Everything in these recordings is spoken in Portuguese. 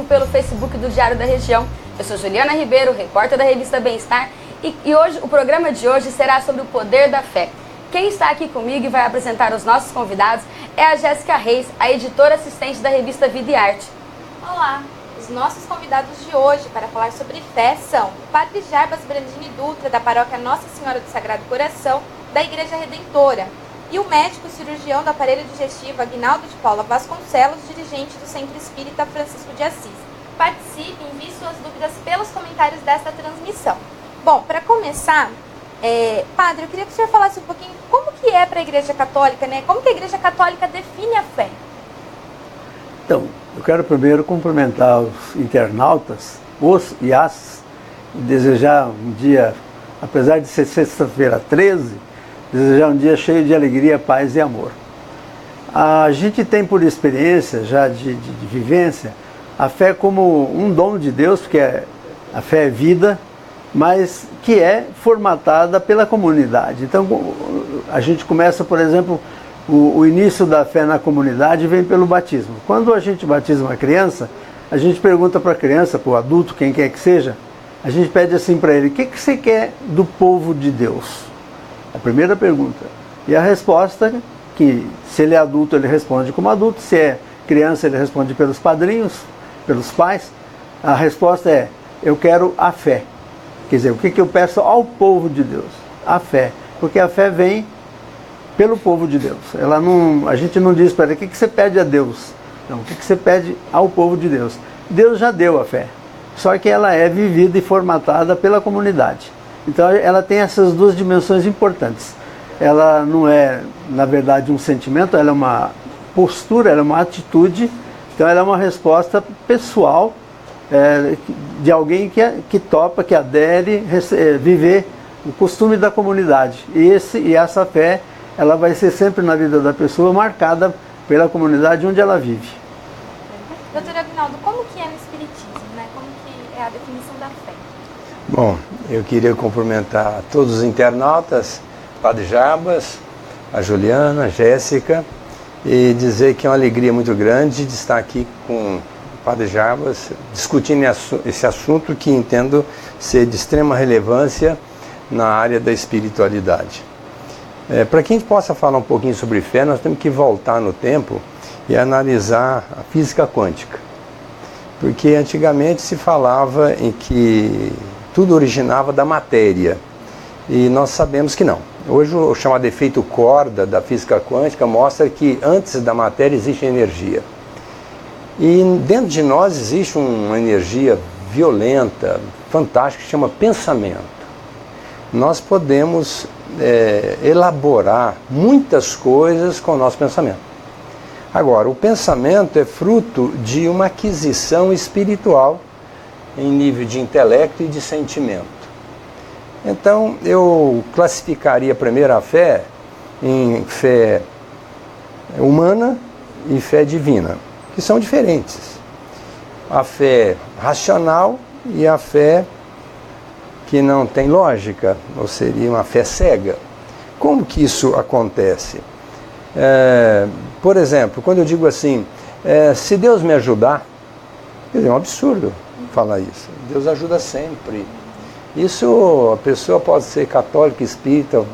pelo Facebook do Diário da Região. Eu sou Juliana Ribeiro, repórter da revista Bem-Estar, e hoje o programa de hoje será sobre o poder da fé. Quem está aqui comigo e vai apresentar os nossos convidados é a Jéssica Reis, a editora assistente da revista Vida e Arte. Olá! Os nossos convidados de hoje para falar sobre fé são o Padre Jarbas Brandini Dutra, da paróquia Nossa Senhora do Sagrado Coração, da Igreja Redentora, e o médico cirurgião do aparelho digestivo Aguinaldo de Paula Vasconcelos, dirigente do Centro Espírita Francisco de Assis. Participe e envie suas dúvidas pelos comentários desta transmissão. Bom, para começar, Padre, eu queria que o senhor falasse um pouquinho como que é para a Igreja Católica, né? Como que a Igreja Católica define a fé? Então, eu quero primeiro cumprimentar os internautas, os e as, e desejar um dia, apesar de ser sexta-feira 13, desejar um dia cheio de alegria, paz e amor. A gente tem por experiência já de vivência a fé como um dom de Deus, porque a fé é vida, mas que é formatada pela comunidade. Então a gente começa, por exemplo, o início da fé na comunidade vem pelo batismo. Quando a gente batiza uma criança, a gente pergunta para a criança, para o adulto, quem quer que seja, a gente pede assim para ele: o que você quer do povo de Deus? A primeira pergunta. E a resposta, que se ele é adulto ele responde como adulto, se é criança ele responde pelos padrinhos, pelos pais. A resposta é: eu quero a fé. Quer dizer, o que eu peço ao povo de Deus? A fé. Porque a fé vem pelo povo de Deus. A gente não diz para ele: o que você pede a Deus? Não, o que você pede ao povo de Deus? Deus já deu a fé, só que ela é vivida e formatada pela comunidade. Então ela tem essas duas dimensões importantes. Ela não é, na verdade, um sentimento, ela é uma postura, ela é uma atitude. Então ela é uma resposta pessoal de alguém que topa, que adere, viver o costume da comunidade. E essa fé, ela vai ser sempre na vida da pessoa marcada pela comunidade onde ela vive. Doutor Aguinaldo, como que é no Espiritismo, né? Como que é a definição da fé? Bom, eu queria cumprimentar todos os internautas, Padre Jarbas, a Juliana, a Jéssica, e dizer que é uma alegria muito grande de estar aqui com o Padre Jarbas, discutindo esse assunto que entendo ser de extrema relevância na área da espiritualidade. Para que a gente possa falar um pouquinho sobre fé, nós temos que voltar no tempo e analisar a física quântica. Porque antigamente se falava em que tudo originava da matéria, e nós sabemos que não. Hoje o chamado efeito corda da física quântica mostra que antes da matéria existe energia. E dentro de nós existe uma energia violenta, fantástica, que chama pensamento. Nós podemos elaborar muitas coisas com o nosso pensamento. Agora, o pensamento é fruto de uma aquisição espiritual em nível de intelecto e de sentimento. Então, eu classificaria primeiro a fé em fé humana e fé divina, que são diferentes. A fé racional e a fé que não tem lógica, ou seria uma fé cega. Como que isso acontece? Por exemplo, quando eu digo assim, se Deus me ajudar, é um absurdo falar isso. Deus ajuda sempre. Isso, a pessoa pode ser católica, espírita,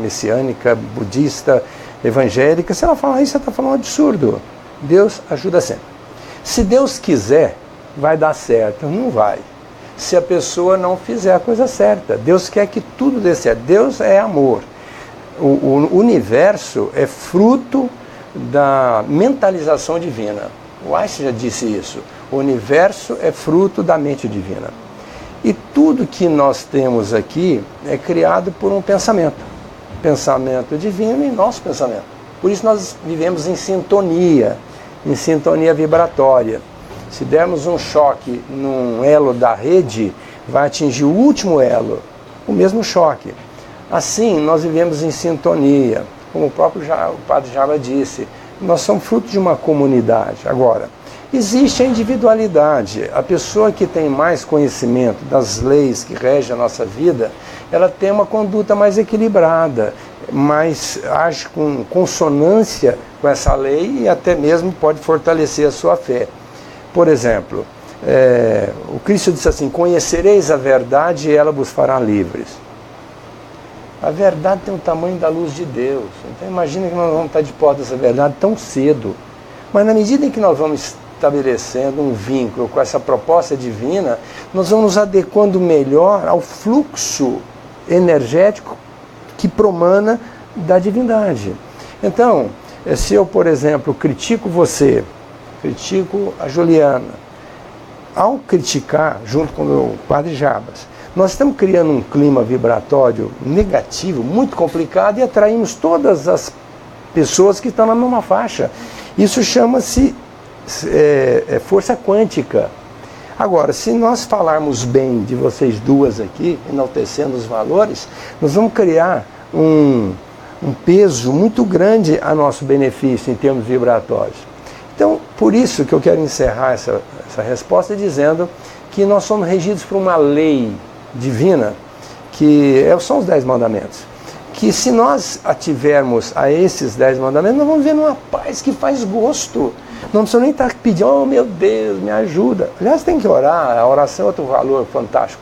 messiânica, budista, evangélica. Se ela falar isso, ela está falando um absurdo. Deus ajuda sempre. Se Deus quiser, vai dar certo. Não vai. Se a pessoa não fizer a coisa certa. Deus quer que tudo dê certo. Deus é amor. O universo é fruto da mentalização divina. O Einstein já disse isso. O universo é fruto da mente divina. E tudo que nós temos aqui é criado por um pensamento. Pensamento divino e nosso pensamento. Por isso nós vivemos em sintonia vibratória. Se dermos um choque num elo da rede, vai atingir o último elo, o mesmo choque. Assim, nós vivemos em sintonia, como o próprio Padre Jarbas disse, nós somos fruto de uma comunidade. Agora, existe a individualidade. A pessoa que tem mais conhecimento das leis que regem a nossa vida, ela tem uma conduta mais equilibrada, mais age com consonância com essa lei e até mesmo pode fortalecer a sua fé. Por exemplo, o Cristo disse assim, conhecereis a verdade e ela vos fará livres. A verdade tem o tamanho da luz de Deus. Então imagina que nós vamos estar de posse dessa verdade tão cedo. Mas na medida em que nós vamos estabelecendo um vínculo com essa proposta divina, nós vamos nos adequando melhor ao fluxo energético que promana da divindade. Então, se eu, por exemplo, critico você, critico a Juliana, ao criticar, junto com o Padre Jarbas, nós estamos criando um clima vibratório negativo, muito complicado, e atraímos todas as pessoas que estão na mesma faixa. Isso chama-se força quântica. Agora, se nós falarmos bem de vocês duas aqui, enaltecendo os valores, nós vamos criar um peso muito grande a nosso benefício em termos vibratórios. Então, por isso que eu quero encerrar essa resposta dizendo que nós somos regidos por uma lei divina, que são os 10 mandamentos. Que se nós ativermos a esses 10 mandamentos, nós vamos ver numa paz que faz gosto. Não precisa nem estar pedindo, oh meu Deus, me ajuda. Aliás, tem que orar, a oração é outro valor fantástico.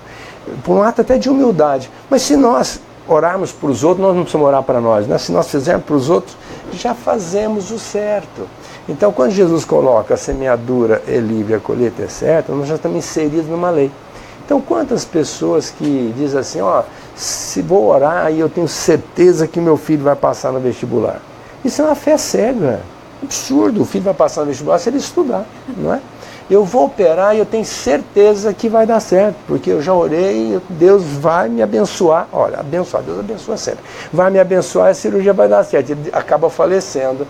Por um ato até de humildade. Mas se nós orarmos para os outros, nós não precisamos orar para nós, né? Se nós fizermos para os outros, já fazemos o certo. Então, quando Jesus coloca a semeadura é livre, a colheita é certa, nós já estamos inseridos numa lei. Então, quantas pessoas que dizem assim, se vou orar, aí eu tenho certeza que meu filho vai passar no vestibular. Isso é uma fé cega. Absurdo, o filho vai passar no vestibular se ele estudar, não é? Eu vou operar e eu tenho certeza que vai dar certo, porque eu já orei, Deus vai me abençoar. Olha, abençoar, Deus abençoa sempre. Vai me abençoar e a cirurgia vai dar certo. Ele acaba falecendo.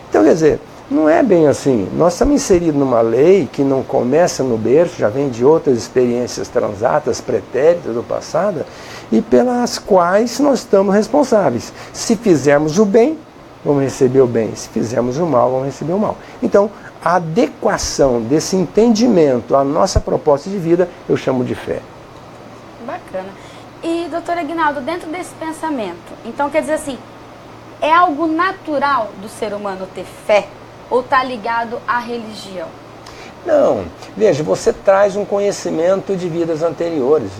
Então, quer dizer, não é bem assim. Nós estamos inseridos numa lei que não começa no berço, já vem de outras experiências transatas, pretéritas do passado, e pelas quais nós estamos responsáveis. Se fizermos o bem, vamos receber o bem. Se fizermos o mal, vamos receber o mal. Então, a adequação desse entendimento à nossa proposta de vida, eu chamo de fé. Bacana. E, doutor Aguinaldo, dentro desse pensamento, então quer dizer assim, é algo natural do ser humano ter fé? Ou está ligado à religião? Não. Veja, você traz um conhecimento de vidas anteriores.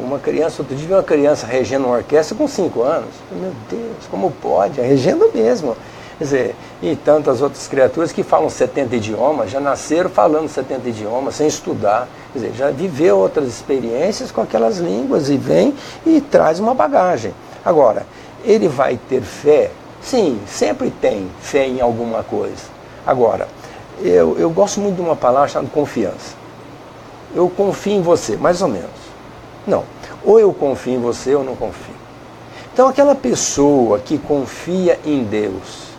Uma criança, outro dia vi uma criança regendo uma orquestra com 5 anos. Meu Deus, como pode? É regendo mesmo. Quer dizer, e tantas outras criaturas que falam 70 idiomas, já nasceram falando 70 idiomas, sem estudar. Quer dizer, já viveu outras experiências com aquelas línguas e vem e traz uma bagagem. Agora, ele vai ter fé? Sim, sempre tem fé em alguma coisa. Agora, eu gosto muito de uma palavra chamada confiança. Eu confio em você, mais ou menos. Não, ou eu confio em você ou não confio. Então aquela pessoa que confia em Deus,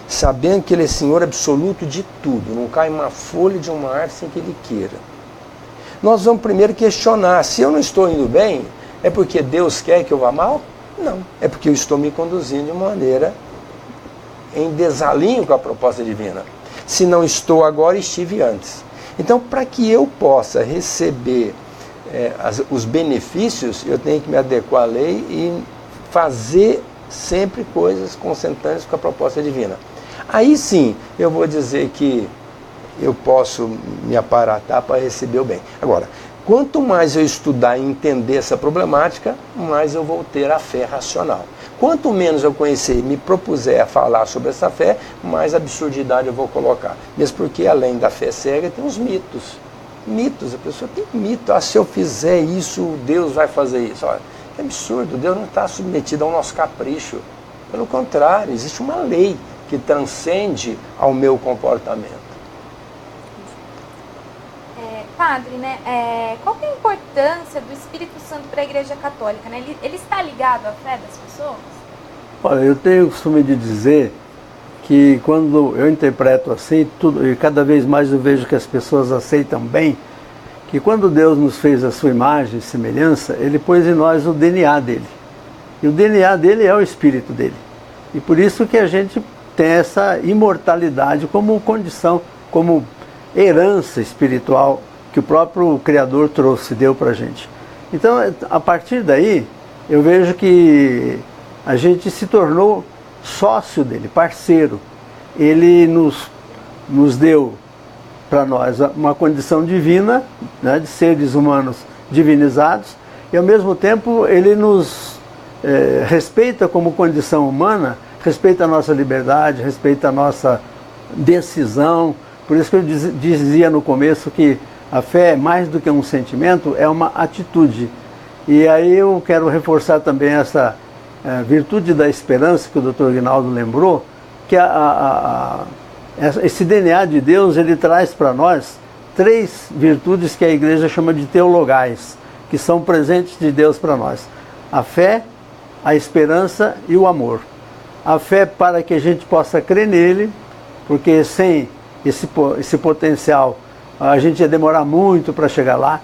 sabendo que Ele é Senhor absoluto de tudo, não cai uma folha de uma árvore sem que Ele queira. Nós vamos primeiro questionar, se eu não estou indo bem, é porque Deus quer que eu vá mal? Não, é porque eu estou me conduzindo de maneira em desalinho com a proposta divina. Se não estou agora, estive antes. Então, para que eu possa receber os benefícios, eu tenho que me adequar à lei e fazer sempre coisas consentâneas com a proposta divina. Aí sim, eu vou dizer que eu posso me aparatar para receber o bem. Agora, quanto mais eu estudar e entender essa problemática, mais eu vou ter a fé racional. Quanto menos eu conhecer e me propuser a falar sobre essa fé, mais absurdidade eu vou colocar. Mesmo porque, além da fé cega, tem os mitos. Mitos, a pessoa tem mito. Se eu fizer isso, Deus vai fazer isso. Olha, é absurdo, Deus não está submetido ao nosso capricho. Pelo contrário, existe uma lei que transcende ao meu comportamento. Padre, né, qual que é a importância do Espírito Santo para a Igreja Católica? Né? Ele está ligado à fé das pessoas? Olha, eu tenho o costume de dizer que quando eu interpreto assim, e cada vez mais eu vejo que as pessoas aceitam bem, que quando Deus nos fez a sua imagem e semelhança, Ele pôs em nós o DNA dele. E o DNA dele é o Espírito dele. E por isso que a gente tem essa imortalidade como condição, como herança espiritual que o próprio Criador trouxe, deu para a gente. Então, a partir daí, eu vejo que a gente se tornou sócio dele, parceiro. Ele nos deu para nós uma condição divina, né, de seres humanos divinizados, e ao mesmo tempo ele nos respeita como condição humana, respeita a nossa liberdade, respeita a nossa decisão. Por isso que eu dizia no começo que a fé, mais do que um sentimento, é uma atitude. E aí eu quero reforçar também essa virtude da esperança que o Dr. Aguinaldo lembrou, que esse DNA de Deus, ele traz para nós 3 virtudes que a igreja chama de teologais, que são presentes de Deus para nós: a fé, a esperança e o amor. A fé para que a gente possa crer nele, porque sem esse potencial a gente ia demorar muito para chegar lá.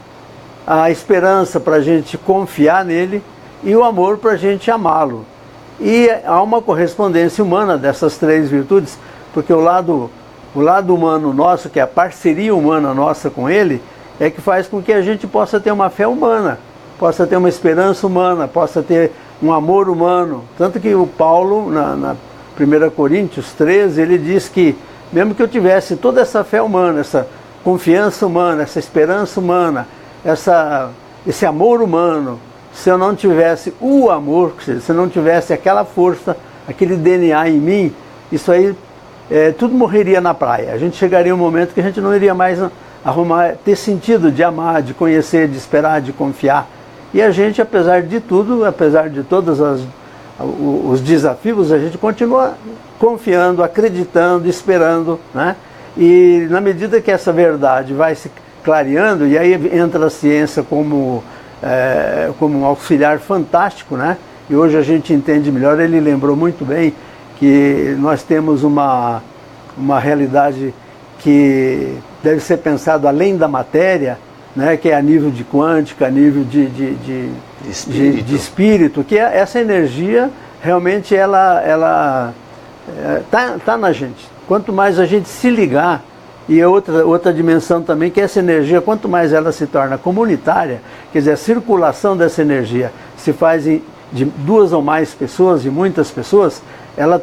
A esperança para a gente confiar nele, e o amor para a gente amá-lo. E há uma correspondência humana dessas 3 virtudes, porque o lado humano nosso, que é a parceria humana nossa com ele, é que faz com que a gente possa ter uma fé humana, possa ter uma esperança humana, possa ter um amor humano. Tanto que o Paulo, na 1 Coríntios 13, ele diz que mesmo que eu tivesse toda essa fé humana, essa confiança humana, essa esperança humana, esse amor humano, se eu não tivesse o amor, se eu não tivesse aquela força, aquele DNA em mim, isso aí tudo morreria na praia. A gente chegaria um momento que a gente não iria mais ter sentido de amar, de conhecer, de esperar, de confiar. E a gente, apesar de tudo, apesar de todos os desafios, a gente continua confiando, acreditando, esperando, né? E na medida que essa verdade vai se clareando, e aí entra a ciência como um auxiliar fantástico, né? E hoje a gente entende melhor. Ele lembrou muito bem que nós temos uma realidade que deve ser pensado além da matéria, né? Que é a nível de quântica, a nível de espírito, que essa energia realmente ela tá na gente. Quanto mais a gente se ligar, e outra dimensão também, que essa energia, quanto mais ela se torna comunitária, quer dizer, a circulação dessa energia se faz de 2 ou mais pessoas, de muitas pessoas, ela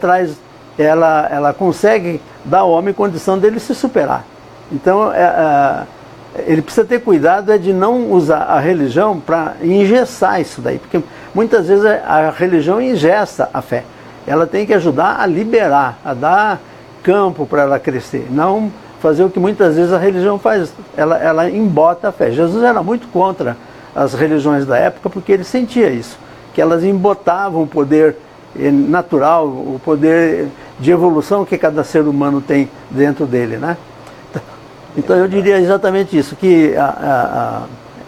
consegue dar ao homem condição dele se superar. Então, ele precisa ter cuidado de não usar a religião para engessar isso daí, porque muitas vezes a religião engessa a fé. Ela tem que ajudar a liberar, a dar campo para ela crescer, não fazer o que muitas vezes a religião faz, ela embota a fé. Jesus era muito contra as religiões da época, porque ele sentia isso, que elas embotavam o poder natural, o poder de evolução que cada ser humano tem dentro dele, né? Então eu diria exatamente isso, que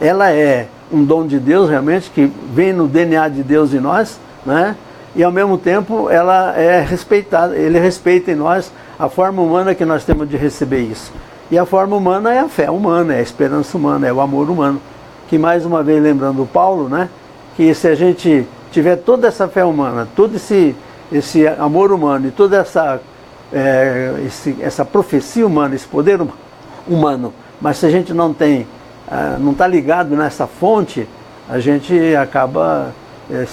ela é um dom de Deus realmente, que vem no DNA de Deus em nós, né? E ao mesmo tempo ela é respeitada, ele respeita em nós a forma humana que nós temos de receber isso. E a forma humana é a fé humana, é a esperança humana, é o amor humano. Que mais uma vez lembrando o Paulo, né? Que se a gente tiver toda essa fé humana, todo esse amor humano e toda essa profecia humana, esse poder humano, mas se a gente não está ligado nessa fonte, a gente acaba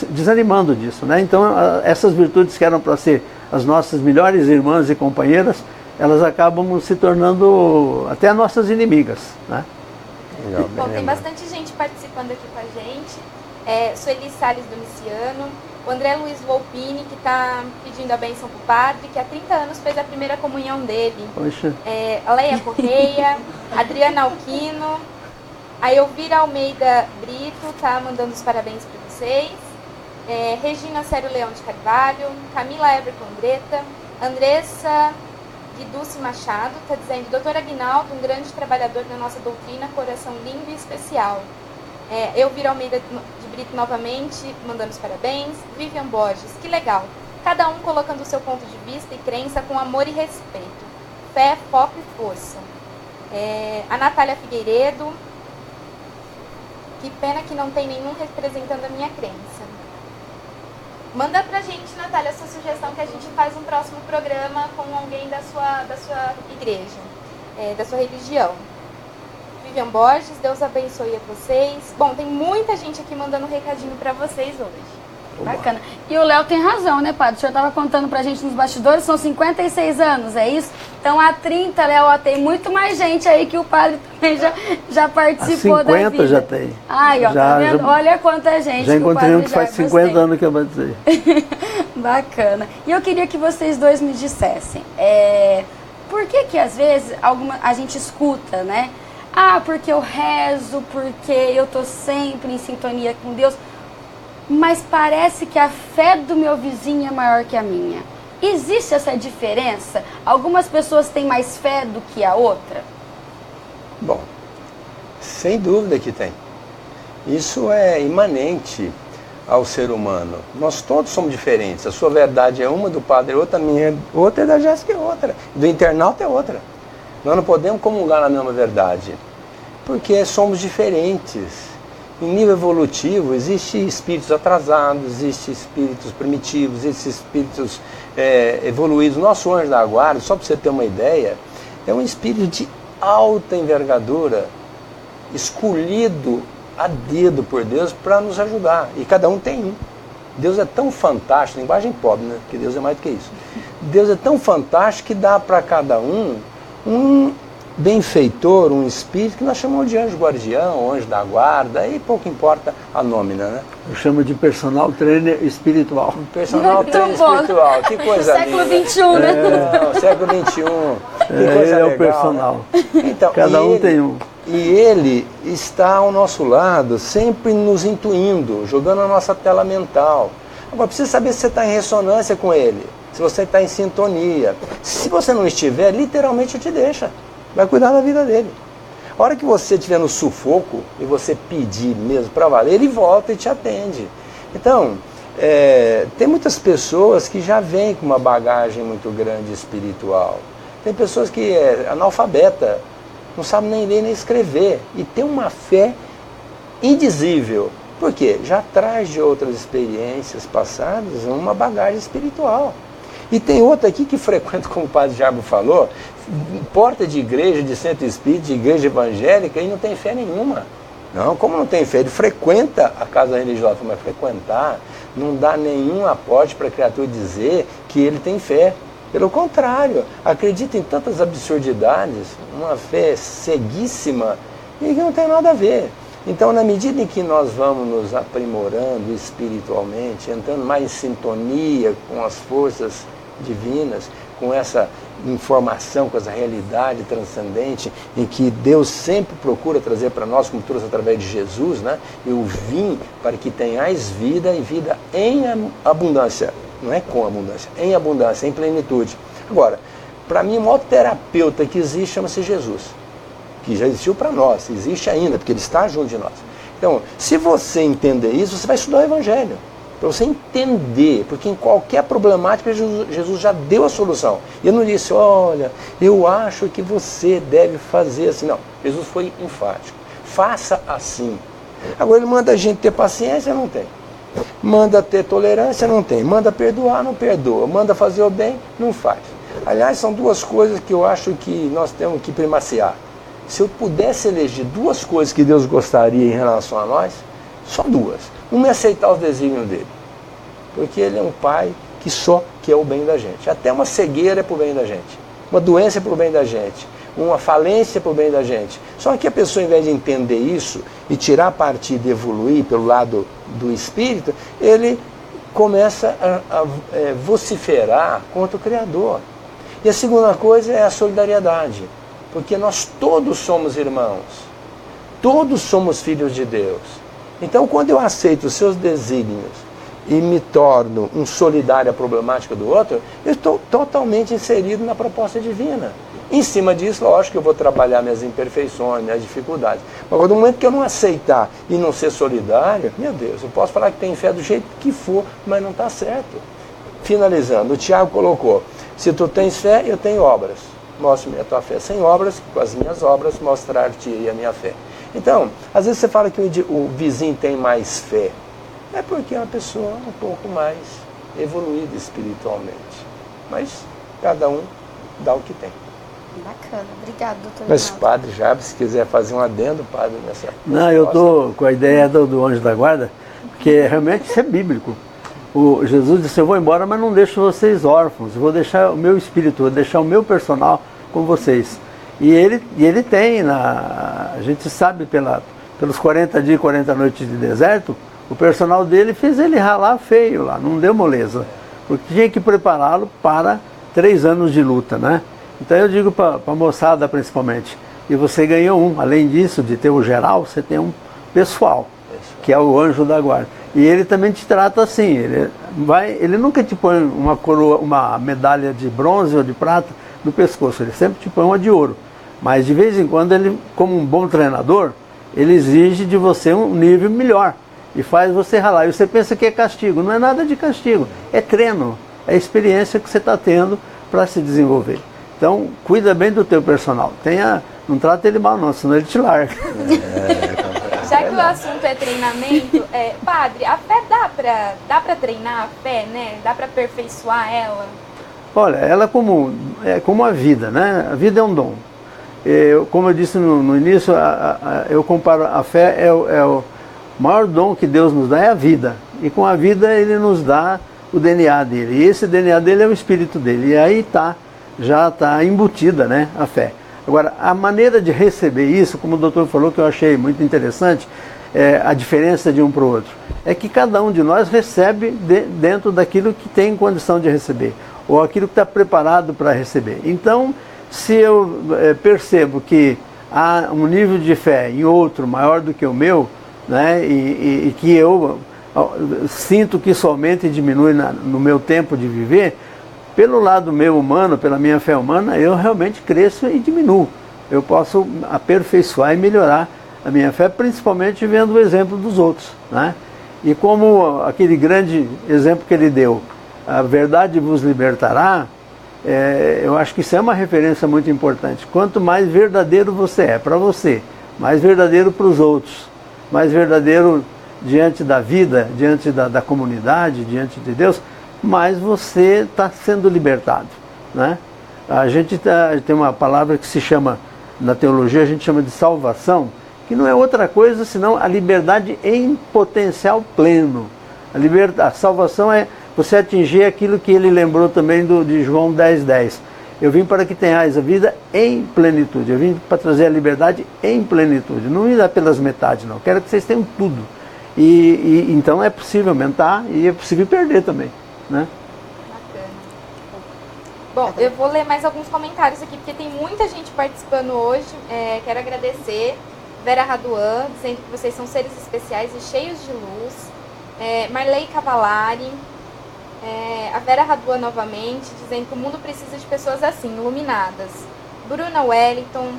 desanimando disso, né? Então essas virtudes que eram para ser as nossas melhores irmãs e companheiras, elas acabam se tornando até nossas inimigas, né? Legal, bom, tem bastante gente participando aqui com a gente. Sueli Salles Domiciano, o André Luiz Volpini, que está pedindo a bênção para o padre, que há 30 anos fez a primeira comunhão dele. Poxa. A Leia Correia, Adriana Alquino, a Elvira Almeida Brito está mandando os parabéns para vocês. Regina Sério Leão de Carvalho, Camila Everton Greta, Andressa Guiducci Machado está dizendo: Dr. Aguinaldo, um grande trabalhador da nossa doutrina, coração lindo e especial. Elvira Almeida de Brito novamente mandando os parabéns. Vivian Borges, que legal, cada um colocando o seu ponto de vista e crença com amor e respeito, fé, foco e força. A Natália Figueiredo, que pena que não tem nenhum representando a minha crença. Manda pra gente, Natália, a sua sugestão, que a gente faz um próximo programa com alguém da sua igreja, da sua religião. Vivian Borges, Deus abençoe a vocês. Bom, tem muita gente aqui mandando um recadinho pra vocês hoje. Bacana. E o Léo tem razão, né, padre? O senhor estava contando pra gente nos bastidores, são 56 anos, é isso? Então há 30, Léo, tem muito mais gente aí que o padre também já participou da vida. 50 já tem. Ai, ó, tá vendo? Olha quanta gente. Já encontrei um que faz 50 anos que eu batizei. Bacana. E eu queria que vocês dois me dissessem, por que às vezes a gente escuta, né? Ah, porque eu rezo, porque eu tô sempre em sintonia com Deus. Mas parece que a fé do meu vizinho é maior que a minha. Existe essa diferença? Algumas pessoas têm mais fé do que a outra? Bom, sem dúvida que tem. Isso é imanente ao ser humano. Nós todos somos diferentes. A sua verdade é uma, do padre é outra, a minha é outra, e da Jéssica é outra. Do internauta é outra. Nós não podemos comungar na mesma verdade, porque somos diferentes. Em nível evolutivo, existem espíritos atrasados, existem espíritos primitivos, existem espíritos evoluídos. Nosso anjo da guarda, só para você ter uma ideia, é um espírito de alta envergadura, escolhido a dedo por Deus para nos ajudar. E cada um tem um. Deus é tão fantástico, linguagem pobre, né? Porque Deus é mais do que isso. Deus é tão fantástico que dá para cada um benfeitor, um espírito que nós chamamos de anjo guardião, anjo da guarda, aí pouco importa a nómina, né? Eu chamo de personal trainer espiritual. Personal trainer espiritual, que coisa século linda. XXI, né? Século XXI, que coisa Ele é legal, o personal. né? Então, Cada um tem um. E ele está ao nosso lado, sempre nos intuindo, jogando a nossa tela mental. Agora, precisa saber se você está em ressonância com ele, se você está em sintonia. Se você não estiver, literalmente te deixa. Vai cuidar da vida dele. A hora que você estiver no sufoco e você pedir mesmo para valer, ele volta e te atende. Então, tem muitas pessoas que já vêm com uma bagagem muito grande espiritual. Tem pessoas que é analfabeta, não sabe nem ler nem escrever, e tem uma fé indizível. Por quê? Já traz de outras experiências passadas uma bagagem espiritual. E tem outra aqui que frequenta, como o padre Jarbo falou, porta de igreja, de centro espírita, de igreja evangélica, e não tem fé nenhuma. Não, como não tem fé? Ele frequenta a casa religiosa, mas frequentar não dá nenhum aporte para a criatura dizer que ele tem fé. Pelo contrário, acredita em tantas absurdidades, uma fé ceguíssima, e que não tem nada a ver. Então, na medida em que nós vamos nos aprimorando espiritualmente, entrando mais em sintonia com as forças divinas, com essa informação, com essa realidade transcendente, em que Deus sempre procura trazer para nós, como trouxe através de Jesus, né? Eu vim para que tenhais vida e vida em abundância. Não é com abundância, em abundância, em plenitude. Agora, para mim, o maior terapeuta que existe chama-se Jesus, que já existiu para nós, existe ainda, porque ele está junto de nós. Então, se você entender isso, você vai estudar o Evangelho, para você entender, porque em qualquer problemática Jesus já deu a solução. E ele não disse, olha, eu acho que você deve fazer assim. Não, Jesus foi enfático, faça assim. Agora ele manda a gente ter paciência, não tem. Manda ter tolerância, não tem. Manda perdoar, não perdoa. Manda fazer o bem, não faz. Aliás, são duas coisas que eu acho que nós temos que primaciar. Se eu pudesse eleger duas coisas que Deus gostaria em relação a nós, só duas. Uma é aceitar os desígnios dele. Porque ele é um pai que só quer o bem da gente. Até uma cegueira é para o bem da gente. Uma doença é para o bem da gente. Uma falência é para o bem da gente. Só que a pessoa, em vez de entender isso e tirar partido e evoluir pelo lado do espírito, ele começa a vociferar contra o Criador. E a segunda coisa é a solidariedade. Porque nós todos somos irmãos. Todos somos filhos de Deus. Então, quando eu aceito os seus desígnios e me torno um solidário à problemática do outro, eu estou totalmente inserido na proposta divina. Em cima disso, lógico que eu vou trabalhar minhas imperfeições, minhas dificuldades. Mas no momento que eu não aceitar e não ser solidário, meu Deus, eu posso falar que tem fé do jeito que for, mas não está certo. Finalizando, o Tiago colocou, se tu tens fé, eu tenho obras. Mostre-me a tua fé sem obras, com as minhas obras mostrar-te a minha fé. Então, às vezes você fala que o vizinho tem mais fé. É porque é uma pessoa um pouco mais evoluída espiritualmente. Mas cada um dá o que tem. Bacana, obrigado, doutor. Mas padre Jarbo, se quiser fazer um adendo, padre, nessa... Não, eu estou com a ideia do anjo da guarda, porque realmente isso é bíblico. O Jesus disse, eu vou embora, mas não deixo vocês órfãos, eu vou deixar o meu espírito, vou deixar o meu personal com vocês. E ele tem, a gente sabe pelos 40 dias e 40 noites de deserto, o personal dele fez ele ralar feio lá, não deu moleza, porque tinha que prepará-lo para 3 anos de luta, né? Então eu digo para a moçada principalmente, e você ganhou um, além disso, de ter o geral, você tem um pessoal, que é o anjo da guarda. E ele também te trata assim, ele nunca te põe uma coroa, uma medalha de bronze ou de prata no pescoço, ele sempre te põe uma de ouro. Mas de vez em quando ele, como um bom treinador, ele exige de você um nível melhor e faz você ralar. E você pensa que é castigo, não é nada de castigo, é treino, é experiência que você está tendo para se desenvolver. Então, cuida bem do teu personal, não trata ele mal não, senão ele te larga. Já que o assunto é treinamento, padre, a fé dá pra treinar a fé, né? Dá pra aperfeiçoar ela? Olha, ela é como a vida, né? A vida é um dom. Como eu disse no início, eu comparo a fé, o maior dom que Deus nos dá é a vida. E com a vida ele nos dá o DNA dele. E esse DNA dele é o espírito dele. E aí já está embutida, né, a fé. Agora, a maneira de receber isso, como o doutor falou, que eu achei muito interessante, a diferença de um para o outro, é que cada um de nós recebe dentro daquilo que tem condição de receber, ou aquilo que está preparado para receber. Então, se eu percebo que há um nível de fé em outro maior do que o meu, né, e que eu sinto que somente diminui no meu tempo de viver, pelo lado meu humano, pela minha fé humana, eu realmente cresço e diminuo. Eu posso aperfeiçoar e melhorar a minha fé, principalmente vendo o exemplo dos outros, né? E como aquele grande exemplo que ele deu, a verdade vos libertará, eu acho que isso é uma referência muito importante. Quanto mais verdadeiro você é para você, mais verdadeiro para os outros, mais verdadeiro diante da vida, diante da comunidade, diante de Deus, mais você está sendo libertado, né? A gente tem uma palavra que se chama, na teologia a gente chama de salvação, que não é outra coisa senão a liberdade em potencial pleno. A salvação é você atingir aquilo que ele lembrou também de João 10:10. Eu vim para que tenhais a vida em plenitude. Eu vim para trazer a liberdade em plenitude. Não me dá pelas metades, não. Quero que vocês tenham tudo. E então é possível aumentar e é possível perder também, né? Bacana. Bom, eu vou ler mais alguns comentários aqui, porque tem muita gente participando hoje. Quero agradecer Vera Raduan, dizendo que vocês são seres especiais e cheios de luz. Marley Cavalari, a Vera Raduan novamente, dizendo que o mundo precisa de pessoas assim, iluminadas. Bruna Wellington,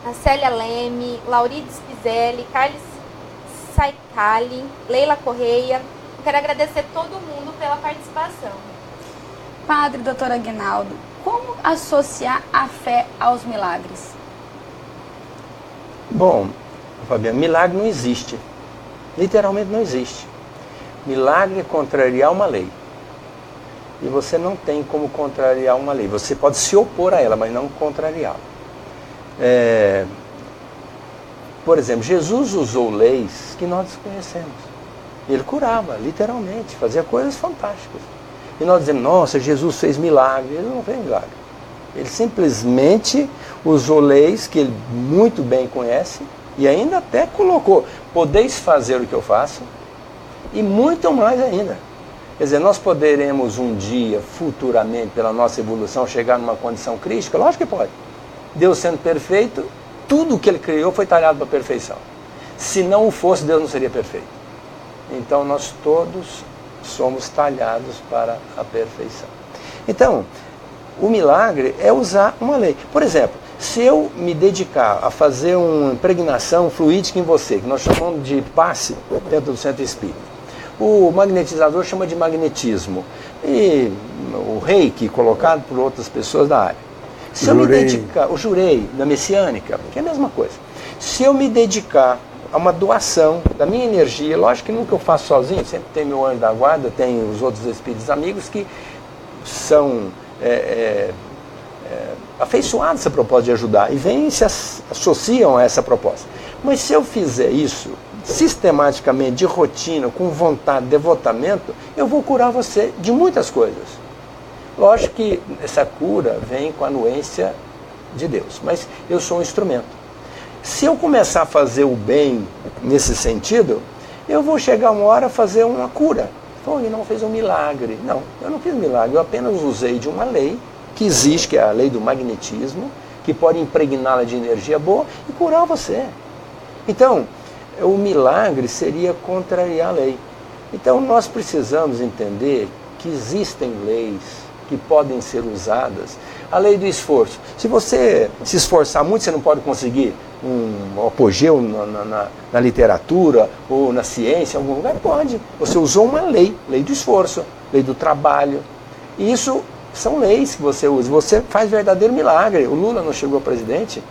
a Célia Leme, Laurides Pizelli, Carlos Saicali, Leila Correia. Quero agradecer todo mundo pela participação. Padre, doutor Aguinaldo, como associar a fé aos milagres? Bom, Fabiana, milagre não existe. Literalmente não existe. Milagre é contrariar uma lei. E você não tem como contrariar uma lei. Você pode se opor a ela, mas não contrariá-la. Por exemplo, Jesus usou leis que nós desconhecemos. Ele curava, literalmente, fazia coisas fantásticas. E nós dizemos, nossa, Jesus fez milagre. Ele não fez milagre. Ele simplesmente usou leis que ele muito bem conhece e ainda até colocou, podeis fazer o que eu faço e muito mais ainda. Quer dizer, nós poderemos um dia, futuramente, pela nossa evolução, chegar numa condição crítica? Lógico que pode. Deus sendo perfeito, tudo que ele criou foi talhado para a perfeição. Se não o fosse, Deus não seria perfeito. Então, nós todos somos talhados para a perfeição. Então, o milagre é usar uma lei. Por exemplo, se eu me dedicar a fazer uma impregnação fluídica em você, que nós chamamos de passe dentro do centro espírita, o magnetizador chama de magnetismo, e o reiki colocado por outras pessoas da área. Se eu me dedicar, o jurei da messiânica, que é a mesma coisa. Se eu me dedicar a uma doação da minha energia, lógico que nunca eu faço sozinho, sempre tem meu anjo da guarda, tem os outros espíritos amigos que são afeiçoados a essa proposta de ajudar e vêm e se associam a essa proposta. Mas se eu fizer isso sistematicamente, de rotina, com vontade, devotamento, eu vou curar você de muitas coisas. Lógico que essa cura vem com a anuência de Deus, mas eu sou um instrumento. Se eu começar a fazer o bem nesse sentido, eu vou chegar uma hora a fazer uma cura. Então, ele não fez um milagre. Não, eu não fiz um milagre, eu apenas usei de uma lei que existe, que é a lei do magnetismo, que pode impregná-la de energia boa e curar você. Então, o milagre seria contrariar a lei. Então, nós precisamos entender que existem leis que podem ser usadas. A lei do esforço. Se você se esforçar muito, você não pode conseguir um apogeu na literatura ou na ciência, em algum lugar? Pode. Você usou uma lei, lei do esforço, lei do trabalho. E isso são leis que você usa. Você faz verdadeiro milagre. O Lula não chegou a presidente.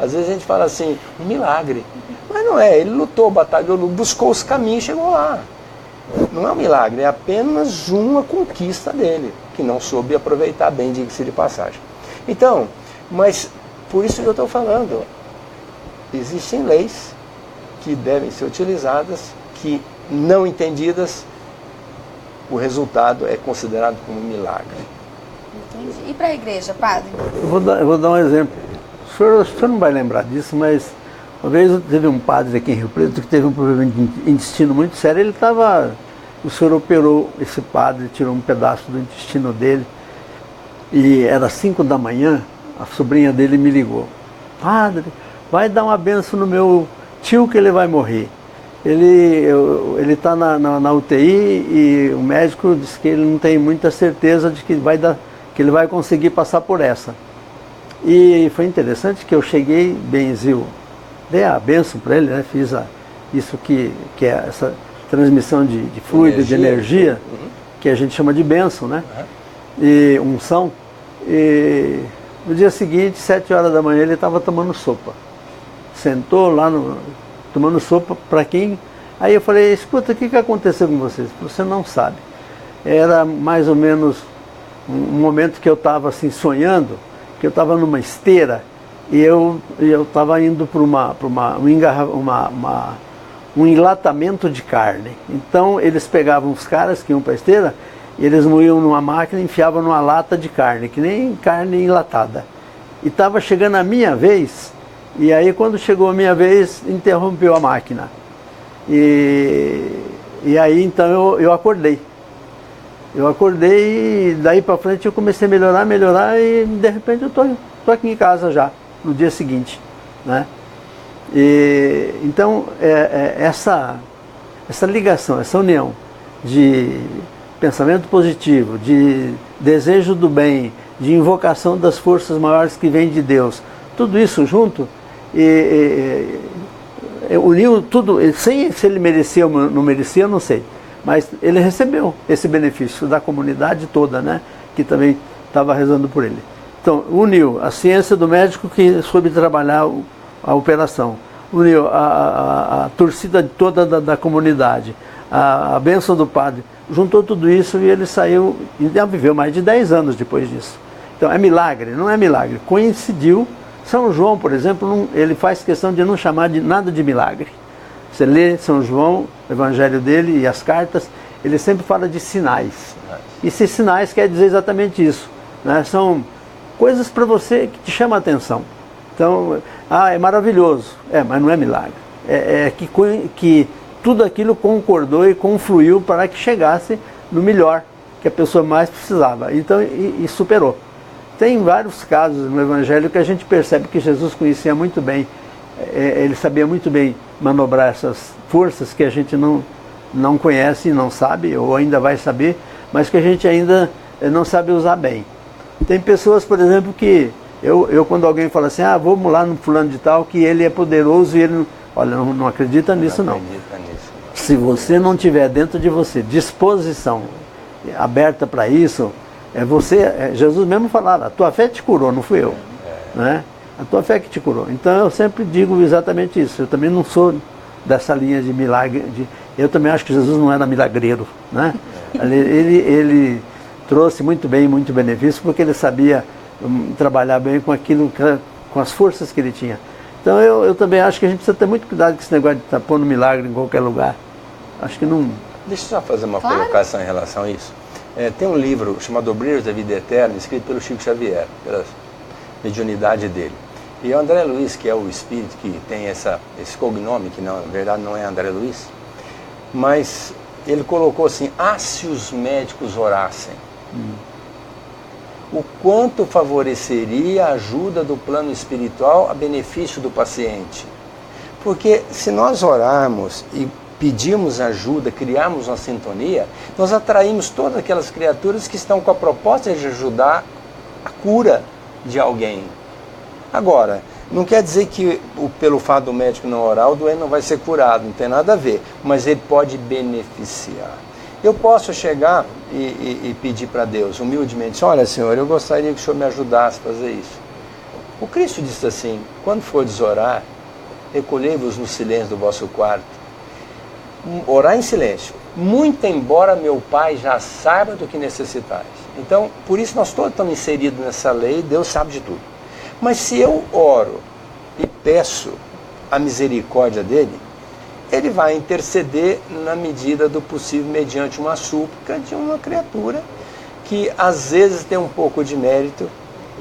Às vezes a gente fala assim, um milagre. Mas não é. Ele lutou, batalhou, buscou os caminhos e chegou lá. Não é um milagre, é apenas uma conquista dele, que não soube aproveitar bem, diga-se de passagem. Então, mas por isso que eu estou falando, existem leis que devem ser utilizadas, que não entendidas, o resultado é considerado como um milagre. Entendi. E para a igreja, padre? Eu vou dar um exemplo. O senhor não vai lembrar disso, mas uma vez teve um padre aqui em Rio Preto que teve um problema de intestino muito sério. O senhor operou esse padre, tirou um pedaço do intestino dele. E era 5 da manhã, a sobrinha dele me ligou. Padre, vai dar uma benção no meu tio que ele vai morrer. Ele está na UTI e o médico disse que ele não tem muita certeza de que ele vai conseguir passar por essa. E foi interessante que eu cheguei, benzi-o, dei a benção para ele, né? Fiz isso que é essa transmissão de fluido, de energia, que a gente chama de bênção, né? E unção. E no dia seguinte, 7 horas da manhã, ele estava tomando sopa. Sentou lá tomando sopa para quem? Aí eu falei, escuta, o que aconteceu com vocês? Você não sabe. Era mais ou menos um momento que eu estava assim sonhando, que eu estava numa esteira e eu estava indo para um enlatamento de carne. Então eles pegavam os caras que iam para a esteira e eles moíam numa máquina e enfiavam numa lata de carne, que nem carne enlatada. E estava chegando a minha vez, e aí quando chegou a minha vez, interrompeu a máquina. E aí então eu acordei. Eu acordei e daí para frente eu comecei a melhorar e de repente eu tô aqui em casa já, no dia seguinte, né? E, então essa ligação, essa união de pensamento positivo, de desejo do bem, de invocação das forças maiores que vêm de Deus, tudo isso junto, uniu tudo, sem se ele merecia ou não merecia, eu não sei, mas ele recebeu esse benefício da comunidade toda, né, que também estava rezando por ele. Então, uniu a ciência do médico que soube trabalhar a operação, uniu a torcida toda da comunidade, a bênção do padre, juntou tudo isso e ele saiu, e viveu mais de 10 anos depois disso. Então, é milagre? Não é milagre. Coincidiu. São João, por exemplo, ele faz questão de não chamar de nada de milagre. Você lê São João, o evangelho dele e as cartas, ele sempre fala de sinais. E esses sinais quer dizer exatamente isso, né? São coisas para você que te chamam a atenção. Então, é maravilhoso. Mas não é milagre. Que tudo aquilo concordou e confluiu para que chegasse no melhor que a pessoa mais precisava. Então, e superou. Tem vários casos no Evangelho que a gente percebe que Jesus conhecia muito bem, ele sabia muito bem manobrar essas forças que a gente não conhece, não sabe, ou ainda vai saber, mas que a gente ainda não sabe usar bem. Tem pessoas, por exemplo, que eu quando alguém fala assim, vamos lá no fulano de tal, que ele é poderoso e ele não acredita nisso não. Se você não tiver dentro de você disposição aberta para isso, Jesus mesmo falava, a tua fé te curou, não fui eu, né? A tua fé que te curou. Então eu sempre digo exatamente isso. Eu também não sou dessa linha de milagre. Eu também acho que Jesus não era milagreiro, né? Ele trouxe muito bem, muito benefício, porque ele sabia trabalhar bem com aquilo, com as forças que ele tinha. Então eu também acho que a gente precisa ter muito cuidado com esse negócio de estar pondo milagre em qualquer lugar. Acho que não... Deixa eu só fazer uma Claro. colocação em relação a isso. Tem um livro chamado Brilhos da Vida Eterna, escrito pelo Chico Xavier, pela mediunidade dele. E o André Luiz, que é o espírito que tem esse cognome, que na verdade não é André Luiz, mas ele colocou assim: se os médicos orassem, o quanto favoreceria a ajuda do plano espiritual a benefício do paciente. Porque se nós orarmos e pedirmos ajuda, criarmos uma sintonia, nós atraímos todas aquelas criaturas que estão com a proposta de ajudar a cura de alguém. Agora, não quer dizer que pelo fato do médico não orar, o doente não vai ser curado, não tem nada a ver, mas ele pode beneficiar. Eu posso chegar e pedir para Deus, humildemente: olha, Senhor, eu gostaria que o Senhor me ajudasse a fazer isso. O Cristo disse assim: quando fordes orar, recolhei-vos no silêncio do vosso quarto. Orar em silêncio, muito embora meu Pai já saiba do que necessitais. Então, por isso nós todos estamos inseridos nessa lei, Deus sabe de tudo. Mas se eu oro e peço a misericórdia dele, ele vai interceder na medida do possível, mediante uma súplica de uma criatura que às vezes tem um pouco de mérito,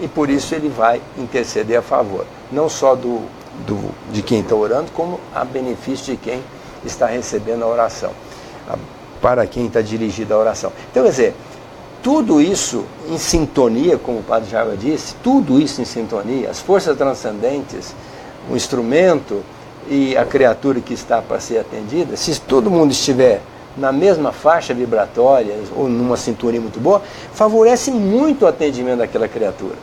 e por isso ele vai interceder a favor, não só de quem está orando, como a benefício de quem está recebendo a oração, para quem está dirigida a oração. Então, quer dizer, tudo isso em sintonia, como o Padre Jarbas disse, tudo isso em sintonia, as forças transcendentes, o instrumento e a criatura que está para ser atendida, se todo mundo estiver na mesma faixa vibratória ou numa sintonia muito boa, favorece muito o atendimento daquela criatura.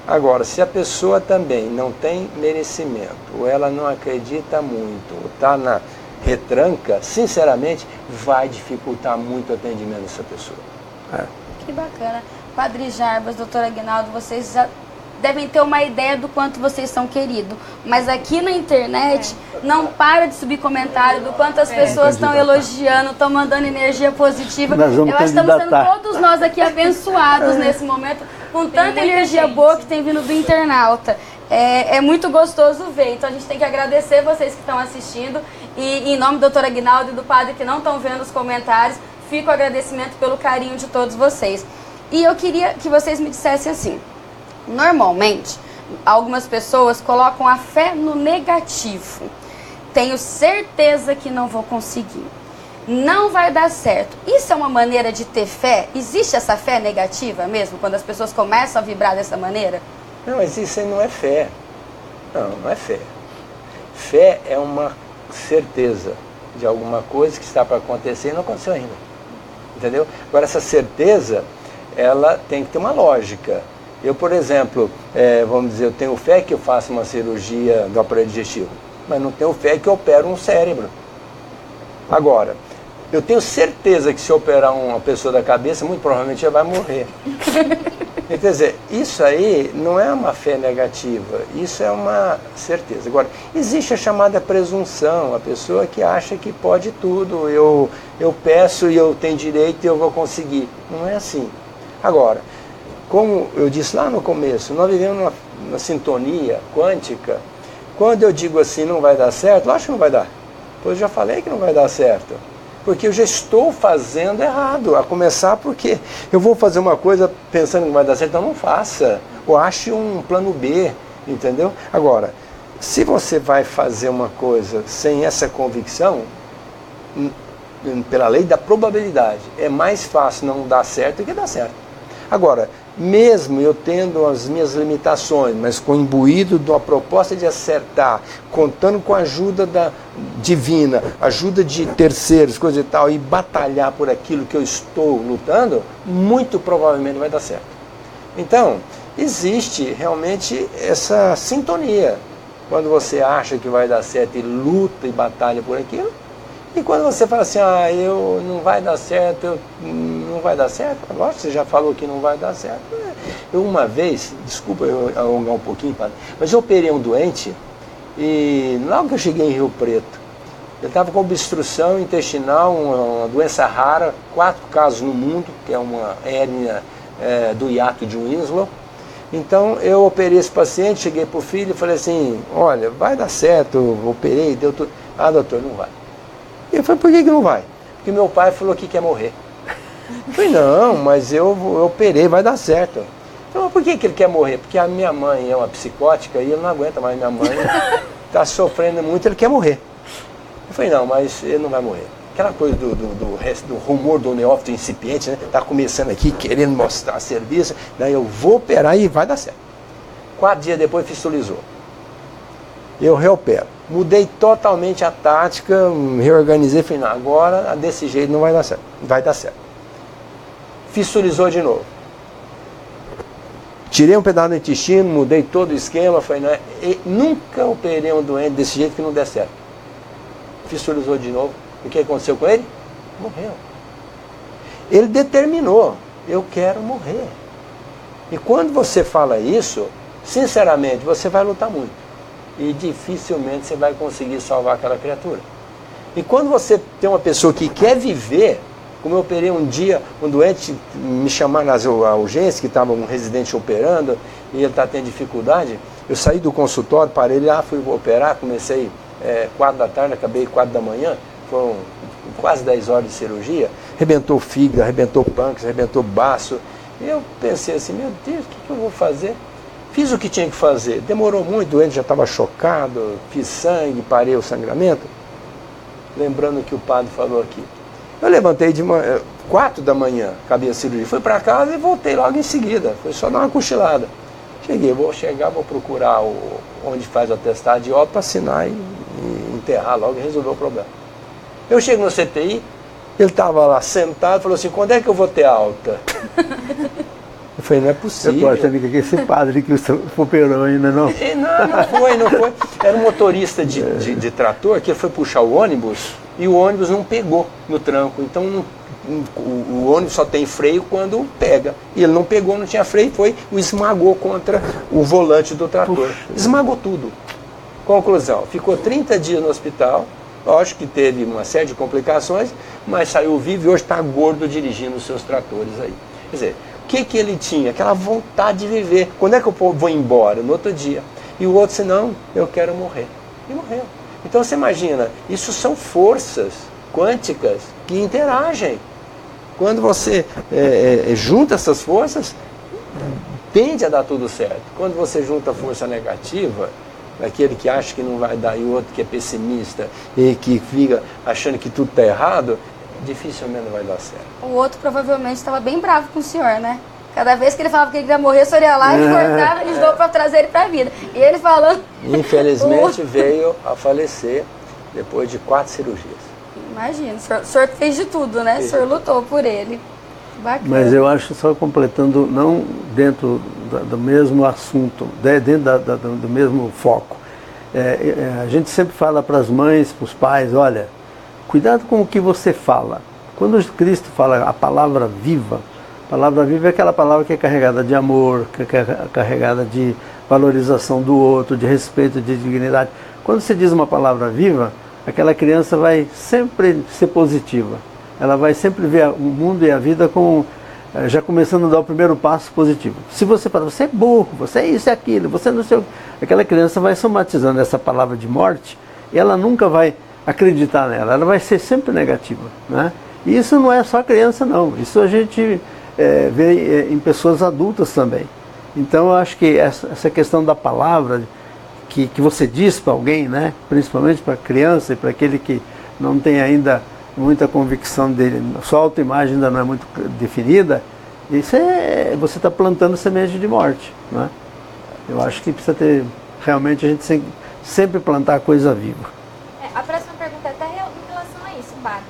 Agora, se a pessoa também não tem merecimento, ou ela não acredita muito, ou está na retranca, sinceramente, vai dificultar muito o atendimento dessa pessoa. Que bacana. Padre Jarbas, doutor Aguinaldo, vocês já devem ter uma ideia do quanto vocês são queridos. Mas aqui na internet não para de subir comentário do quanto as pessoas estão elogiando, estão mandando energia positiva. Nós vamos Eu acho que estamos sendo candidatar. todos nós aqui abençoados nesse momento, com tanta energia boa que tem vindo do internauta. É muito gostoso ver. Então a gente tem que agradecer vocês que estão assistindo. E em nome do doutor Aguinaldo e do padre que não estão vendo os comentários, fica o agradecimento pelo carinho de todos vocês. E eu queria que vocês me dissessem assim: normalmente, algumas pessoas colocam a fé no negativo. Tenho certeza que não vou conseguir. Não vai dar certo. Isso é uma maneira de ter fé? Existe essa fé negativa mesmo, quando as pessoas começam a vibrar dessa maneira? Não, mas isso aí não é fé. Não é fé. Fé é uma certeza de alguma coisa que está para acontecer e não aconteceu ainda. Entendeu? Agora, essa certeza, ela tem que ter uma lógica. Eu, por exemplo, vamos dizer, eu tenho fé que eu faço uma cirurgia do aparelho digestivo, mas não tenho fé que eu opero um cérebro. Agora, eu tenho certeza que se eu operar uma pessoa da cabeça, muito provavelmente ela vai morrer. Quer dizer, isso aí não é uma fé negativa, isso é uma certeza. Agora, existe a chamada presunção, a pessoa que acha que pode tudo, eu peço e eu tenho direito e eu vou conseguir. Não é assim. Agora, como eu disse lá no começo, nós vivemos numa sintonia quântica. Quando eu digo assim, não vai dar certo, lógico que não vai dar. Pois eu já falei que não vai dar certo. Porque eu já estou fazendo errado, a começar porque eu vou fazer uma coisa pensando que não vai dar certo, então não faça. Ou ache um plano B, entendeu? Agora, se você vai fazer uma coisa sem essa convicção, pela lei da probabilidade, é mais fácil não dar certo do que dar certo. Agora, mesmo eu tendo as minhas limitações, mas com imbuído de uma proposta de acertar, contando com a ajuda divina, ajuda de terceiros, coisa e tal, e batalhar por aquilo que eu estou lutando, muito provavelmente vai dar certo. Então, existe realmente essa sintonia. Quando você acha que vai dar certo e luta e batalha por aquilo, e quando você fala assim, não vai dar certo, não vai dar certo, lógico, você já falou que não vai dar certo. Eu uma vez, desculpa eu alongar um pouquinho, padre, mas eu operei um doente e logo que eu cheguei em Rio Preto, ele estava com obstrução intestinal, uma doença rara, 4 casos no mundo, que é uma hérnia do hiato de Winslow, Então eu operei esse paciente, cheguei para o filho e falei assim, olha, vai dar certo, eu operei, deu tudo. Ah, doutor, não vai. E eu falei, por que não vai? Porque meu pai falou que quer morrer. Eu falei, não, mas eu operei, vai dar certo. Eu falei, mas por que ele quer morrer? Porque a minha mãe é uma psicótica e ele não aguenta mais, minha mãe está sofrendo muito, ele quer morrer. Eu falei, não, mas ele não vai morrer. Aquela coisa do rumor do neófito incipiente, né? Tá começando aqui, querendo mostrar serviço, daí eu vou operar e vai dar certo. 4 dias depois fistulizou. Eu reopero. Mudei totalmente a tática, reorganizei, falei, não, agora desse jeito não vai dar certo. Vai dar certo. Fistulizou de novo. Tirei um pedaço do intestino, mudei todo o esquema, falei, não, nunca operei um doente desse jeito que não der certo. Fistulizou de novo. O que aconteceu com ele? Morreu. Ele determinou, eu quero morrer. E quando você fala isso, sinceramente, você vai lutar muito. E dificilmente você vai conseguir salvar aquela criatura. E quando você tem uma pessoa que quer viver, como eu operei um dia, um doente me chamaram na urgência, que estava um residente operando, e ele está tendo dificuldade, eu saí do consultório, parei lá, fui operar, comecei 4 da tarde, acabei 4 da manhã, foram quase 10 horas de cirurgia, arrebentou o fígado, arrebentou o pâncreas, arrebentou o baço. E eu pensei assim, meu Deus, o que eu vou fazer? Fiz o que tinha que fazer, demorou muito, o doente já estava chocado, fiz sangue, parei o sangramento. Lembrando o que o padre falou aqui. Eu levantei de 4 da manhã, acabei a cirurgia, fui para casa e voltei logo em seguida, foi só dar uma cochilada. Cheguei, vou procurar onde faz o atestado de óbito para assinar e enterrar logo e resolver o problema. Eu chego no CTI, ele estava lá sentado, falou assim, quando é que eu vou ter alta? Eu falei, não é possível. Eu tô achando que esse padre que operou ainda não. Não foi. Era um motorista de trator que foi puxar o ônibus e o ônibus não pegou no tranco. Então o ônibus só tem freio quando pega. E ele não pegou, não tinha freio, esmagou contra o volante do trator. Puxa. Esmagou tudo. Conclusão, ficou 30 dias no hospital. Lógico que teve uma série de complicações, mas saiu vivo e hoje está gordo dirigindo os seus tratores aí. Quer dizer, o que ele tinha? Aquela vontade de viver. Quando é que eu vou embora? No outro dia. E o outro disse, não, eu quero morrer. E morreu. Então você imagina, isso são forças quânticas que interagem. Quando você junta essas forças, tende a dar tudo certo. Quando você junta a força negativa, aquele que acha que não vai dar e o outro que é pessimista e que fica achando que tudo está errado, dificilmente não vai dar certo. O outro provavelmente estava bem bravo com o senhor, né? Cada vez que ele falava que ele ia morrer, o senhor ia lá e cortava de novo para trazer ele para a vida. E ele falando... Infelizmente veio a falecer depois de 4 cirurgias. Imagina, o senhor fez de tudo, né? O senhor lutou por ele. Bacana. Mas eu acho, só completando, não dentro do mesmo assunto, dentro do mesmo foco. A gente sempre fala para as mães, para os pais, olha, cuidado com o que você fala. Quando Cristo fala a palavra viva é aquela palavra que é carregada de amor, que é carregada de valorização do outro, de respeito, de dignidade. Quando você diz uma palavra viva, aquela criança vai sempre ser positiva. Ela vai sempre ver o mundo e a vida com, já começando a dar o primeiro passo positivo. Se você fala, você é burro, você é isso e aquilo, você não sei o que, aquela criança vai somatizando essa palavra de morte e ela nunca vai acreditar nela, ela vai ser sempre negativa, né? E isso não é só criança não, isso a gente vê em pessoas adultas também. Então eu acho que essa questão da palavra que você diz para alguém, né? Principalmente para a criança e para aquele que não tem ainda muita convicção dele, sua autoimagem ainda não é muito definida, isso você está plantando semente de morte, né? Eu acho que precisa ter, realmente a gente sempre plantar coisa viva. A próxima pergunta é até em relação a isso, padre.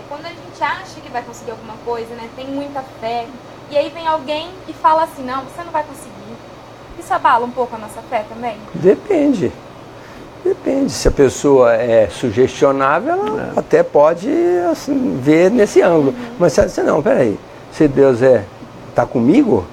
Quando a gente acha que vai conseguir alguma coisa, né, tem muita fé, e aí vem alguém e fala assim, não, você não vai conseguir. Isso abala um pouco a nossa fé também? Depende. Se a pessoa é sugestionável, ela até pode assim, ver nesse ângulo. Mas se você não, peraí, se Deus está comigo,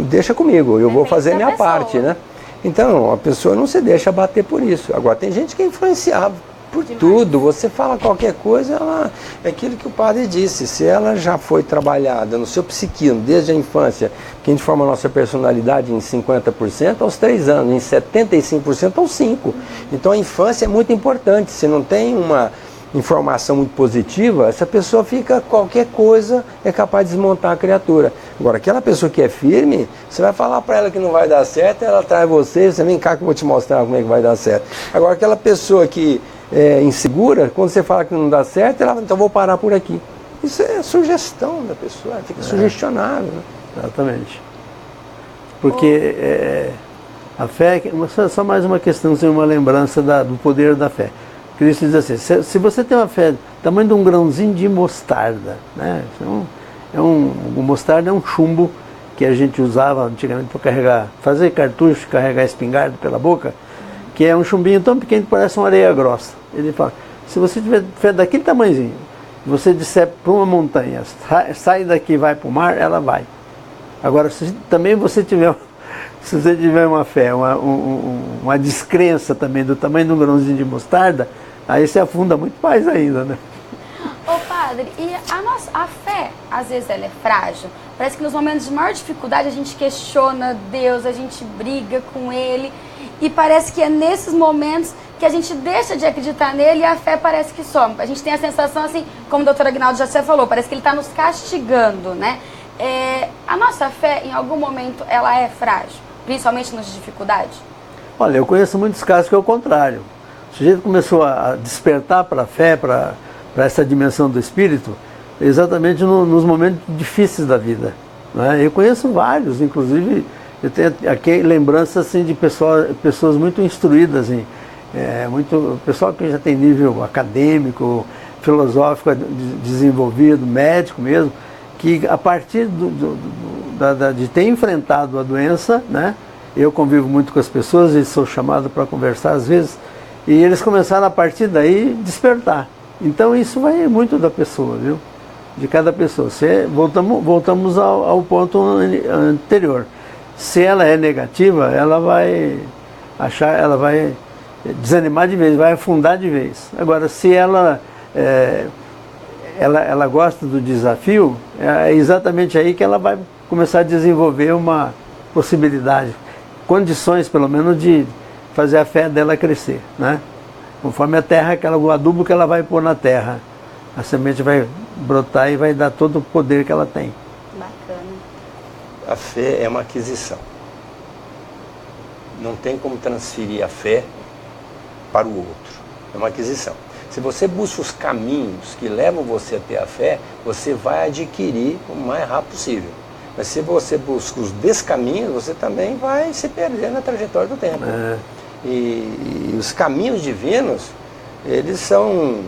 deixa comigo, eu vou fazer a minha parte, né? Então, a pessoa não se deixa bater por isso. Agora, tem gente que é influenciável por demais. tudo. Você fala qualquer coisa, ela, é aquilo que o padre disse, se ela já foi trabalhada no seu psiquismo desde a infância, que a gente forma a nossa personalidade em 50% aos 3 anos, em 75% aos 5. Então a infância é muito importante. Se não tem uma informação muito positiva, essa pessoa fica, qualquer coisa é capaz de desmontar a criatura. Agora, aquela pessoa que é firme, você vai falar para ela que não vai dar certo, ela traz você vem cá que eu vou te mostrar como é que vai dar certo. Agora, aquela pessoa que é insegura, quando você fala que não dá certo, ela, então vou parar por aqui. Isso é sugestão da pessoa, ela fica sugestionável. Né? Exatamente. Porque a fé, só mais uma questão, uma lembrança do poder da fé. Cristo diz assim, se você tem uma fé do tamanho de um grãozinho de mostarda, né? O mostarda é um chumbo que a gente usava antigamente para fazer cartucho, carregar espingarda pela boca, que é um chumbinho tão pequeno que parece uma areia grossa. Ele fala, se você tiver fé daquele tamanhozinho, você disser para uma montanha, sai daqui e vai para o mar, ela vai. Agora, se também você tiver uma fé, uma descrença também do tamanho de um grãozinho de mostarda, aí você afunda muito mais ainda, né? Ô padre, e a fé, às vezes ela é frágil. Parece que nos momentos de maior dificuldade a gente questiona Deus, a gente briga com Ele. E parece que é nesses momentos que a gente deixa de acreditar nele e a fé parece que some. A gente tem a sensação assim, como o doutor Aguinaldo já falou, parece que ele está nos castigando, né? A nossa fé, em algum momento, ela é frágil, principalmente nas dificuldades? Olha, eu conheço muitos casos que é o contrário. O sujeito começou a despertar para a fé, para essa dimensão do espírito, exatamente nos momentos difíceis da vida. Né? Eu conheço vários, inclusive, eu tenho aqui lembranças assim, de pessoas muito instruídas, pessoal que já tem nível acadêmico, filosófico desenvolvido, médico mesmo, que a partir de ter enfrentado a doença, né? Eu convivo muito com as pessoas e sou chamado para conversar às vezes, e eles começaram a partir daí despertar. Então isso vai muito da pessoa, viu? De cada pessoa. Voltamos ao ponto anterior. Se ela é negativa, ela vai desanimar de vez, vai afundar de vez. Agora, se ela gosta do desafio, é exatamente aí que ela vai começar a desenvolver uma possibilidade, condições pelo menos de fazer a fé dela crescer, né? Conforme a terra, o adubo que ela vai pôr na terra, a semente vai brotar e vai dar todo o poder que ela tem. Bacana. A fé é uma aquisição. Não tem como transferir a fé para o outro. É uma aquisição. Se você busca os caminhos que levam você a ter a fé, você vai adquirir o mais rápido possível. Mas se você busca os descaminhos, você também vai se perder na trajetória do tempo. E os caminhos divinos, eles são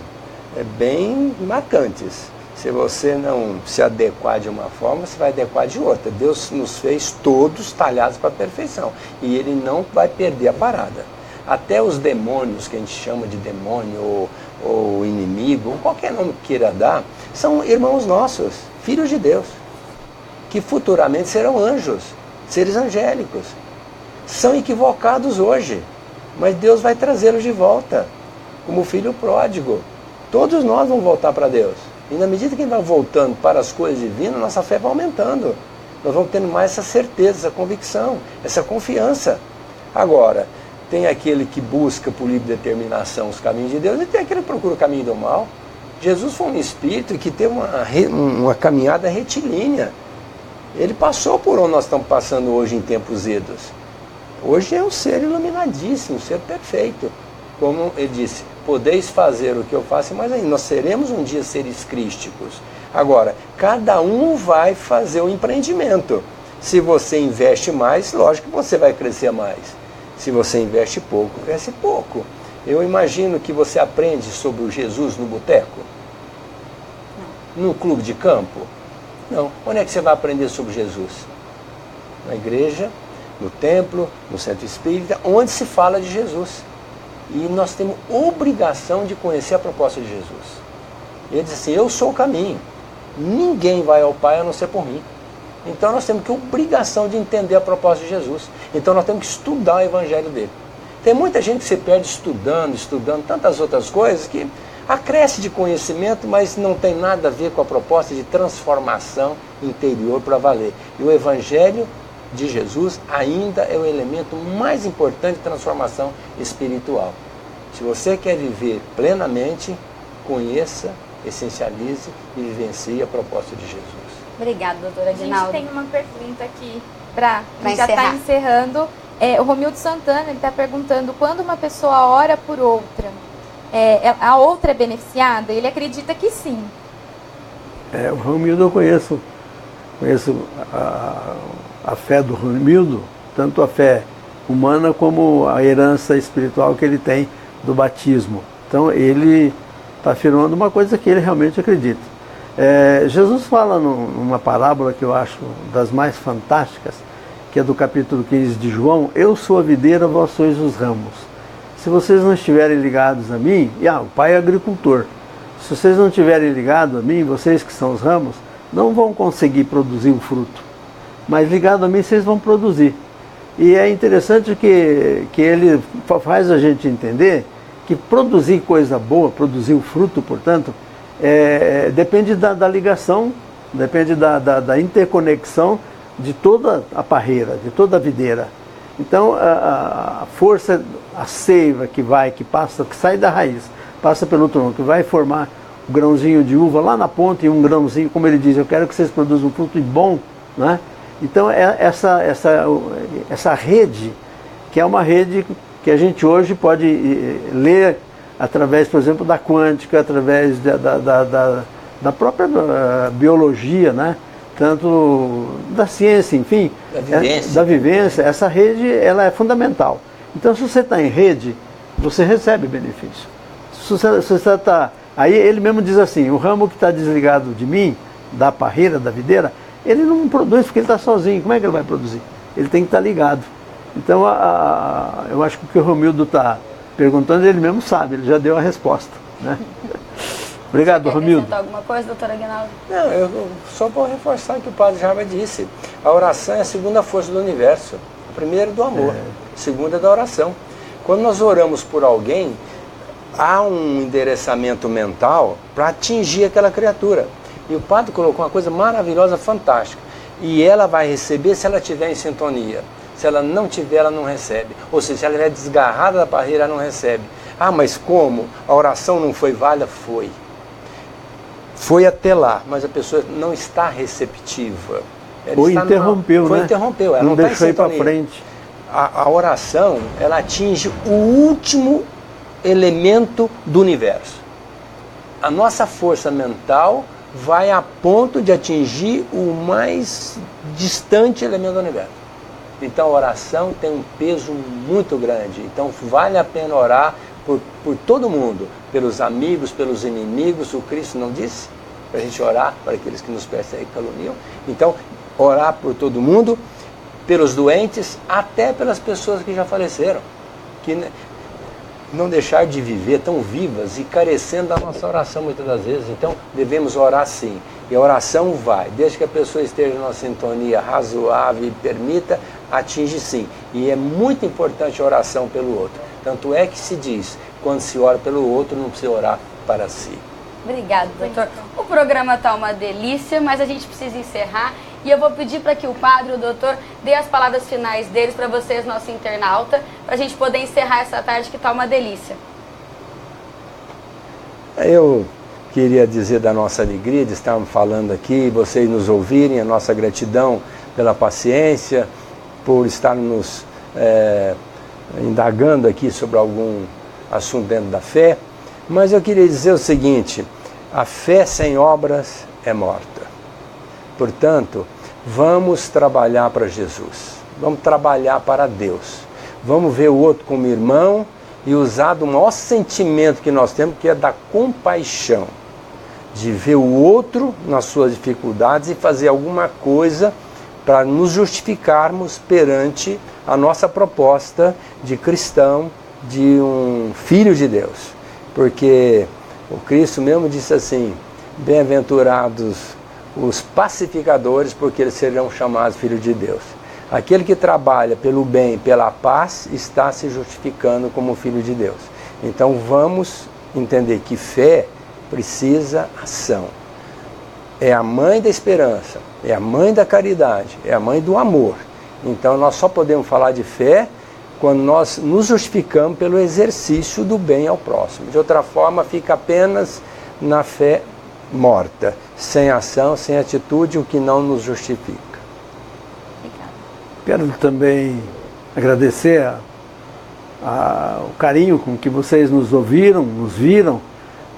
bem marcantes. Se você não se adequar de uma forma, você vai adequar de outra. Deus nos fez todos talhados para a perfeição. E Ele não vai perder a parada. Até os demônios, que a gente chama de demônio ou inimigo, ou qualquer nome que queira dar, são irmãos nossos, filhos de Deus, que futuramente serão anjos, seres angélicos. São equivocados hoje, mas Deus vai trazê-los de volta, como o filho pródigo. Todos nós vamos voltar para Deus. E na medida que a gente vai voltando para as coisas divinas, nossa fé vai aumentando. Nós vamos tendo mais essa certeza, essa convicção, essa confiança. Agora, tem aquele que busca por livre determinação os caminhos de Deus e tem aquele que procura o caminho do mal. Jesus foi um espírito que teve uma caminhada retilínea. Ele passou por onde nós estamos passando hoje em tempos idos. Hoje é um ser iluminadíssimo, um ser perfeito. Como ele disse, podeis fazer o que eu faço, mas aí nós seremos um dia seres crísticos. Agora, cada um vai fazer o empreendimento. Se você investe mais, lógico que você vai crescer mais. Se você investe pouco, cresce pouco. Eu imagino que você aprende sobre o Jesus no boteco? Não. No clube de campo? Não. Onde é que você vai aprender sobre Jesus? Na igreja, no templo, no centro espírita, onde se fala de Jesus. E nós temos obrigação de conhecer a proposta de Jesus. Ele diz assim, eu sou o caminho. Ninguém vai ao Pai a não ser por mim. Então nós temos que obrigação de entender a proposta de Jesus. Então nós temos que estudar o evangelho dele. Tem muita gente que se perde estudando tantas outras coisas que acresce de conhecimento, mas não tem nada a ver com a proposta de transformação interior para valer. E o Evangelho de Jesus ainda é o elemento mais importante de transformação espiritual. Se você quer viver plenamente, conheça, essencialize e vivencie a proposta de Jesus. Obrigada, doutora Aguinaldo. A gente tem uma pergunta aqui para já encerrar. está encerrando. O Romildo Santana está perguntando: quando uma pessoa ora por outra, a outra é beneficiada? Ele acredita que sim. O Romildo eu conheço a fé do Romildo, tanto a fé humana como a herança espiritual que ele tem do batismo. Então ele está afirmando uma coisa que ele realmente acredita. Jesus fala numa parábola que eu acho das mais fantásticas, que é do capítulo 15 de João: eu sou a videira, vós sois os ramos. Se vocês não estiverem ligados a mim, o pai é agricultor, se vocês não estiverem ligados a mim, vocês que são os ramos, não vão conseguir produzir o fruto, mas ligado a mim vocês vão produzir. E é interessante que ele faz a gente entender que produzir coisa boa, produzir o fruto, portanto, depende da ligação, depende da interconexão de toda a parreira, de toda a videira. Então a força, a seiva que passa, que sai da raiz, passa pelo tronco, que vai formar o grãozinho de uva lá na ponta, e um grãozinho, como ele diz, eu quero que vocês produzam um fruto bom, né? Então essa rede, que é uma rede que a gente hoje pode ler através, por exemplo, da quântica, através da própria biologia, né? Tanto da ciência, enfim, da vivência. Essa rede, ela é fundamental. Então, se você está em rede, você recebe benefício. Se você está... Aí ele mesmo diz assim: o ramo que está desligado de mim, da parreira, da videira, ele não produz porque ele está sozinho. Como é que ele vai produzir? Ele tem que estar ligado. Então, eu acho que o que o Romildo está perguntando, ele mesmo sabe, ele já deu a resposta, né? Obrigado, Romildo. Quer alguma coisa, doutora Aguinaldo? Não, eu só vou reforçar o que o padre Jarbas disse. A oração é a segunda força do universo. A primeira é do amor, a segunda é da oração. Quando nós oramos por alguém, há um endereçamento mental para atingir aquela criatura. E o padre colocou uma coisa maravilhosa, fantástica. E ela vai receber se ela estiver em sintonia. Se ela não tiver, ela não recebe. Ou seja, se ela estiver desgarrada da parreira, ela não recebe. Mas como? A oração não foi válida? Foi. Foi até lá, mas a pessoa não está receptiva. Ou interrompeu, né? Interrompeu, ela não está deixou em ir para sintonia. frente. A oração, ela atinge o último elemento do universo. A nossa força mental vai a ponto de atingir o mais distante elemento do universo. Então a oração tem um peso muito grande. Então vale a pena orar por todo mundo, pelos amigos, pelos inimigos. O Cristo não disse para a gente orar para aqueles que nos perseguem e caluniam? Então, orar por todo mundo, pelos doentes, até pelas pessoas que já faleceram, que não deixar de viver tão vivas e carecendo da nossa oração muitas das vezes. Então, devemos orar sim. E a oração vai, desde que a pessoa esteja numa sintonia razoável e permita, atinge sim. E é muito importante a oração pelo outro. Tanto é que se diz, quando se ora pelo outro, não precisa orar para si. Obrigada, doutor. O programa está uma delícia, mas a gente precisa encerrar. E eu vou pedir para que o padre e o doutor dê as palavras finais deles para vocês, nosso internauta, para a gente poder encerrar essa tarde que está uma delícia. Eu queria dizer da nossa alegria de estarmos falando aqui, vocês nos ouvirem, a nossa gratidão pela paciência, por estar nos indagando aqui sobre algum assunto dentro da fé. Mas eu queria dizer o seguinte: a fé sem obras é morta. Portanto, vamos trabalhar para Jesus, vamos trabalhar para Deus, vamos ver o outro como irmão e usar do maior sentimento que nós temos, que é da compaixão, de ver o outro nas suas dificuldades e fazer alguma coisa para nos justificarmos perante a nossa proposta de cristão, de um filho de Deus. Porque o Cristo mesmo disse assim: bem-aventurados os pacificadores, porque eles serão chamados filhos de Deus. Aquele que trabalha pelo bem, pela paz, está se justificando como filho de Deus. Então vamos entender que fé precisa ação. É a mãe da esperança, é a mãe da caridade, é a mãe do amor. Então nós só podemos falar de fé quando nós nos justificamos pelo exercício do bem ao próximo. De outra forma, fica apenas na fé morta, sem ação, sem atitude, o que não nos justifica. Quero também agradecer o carinho com que vocês nos ouviram, nos viram.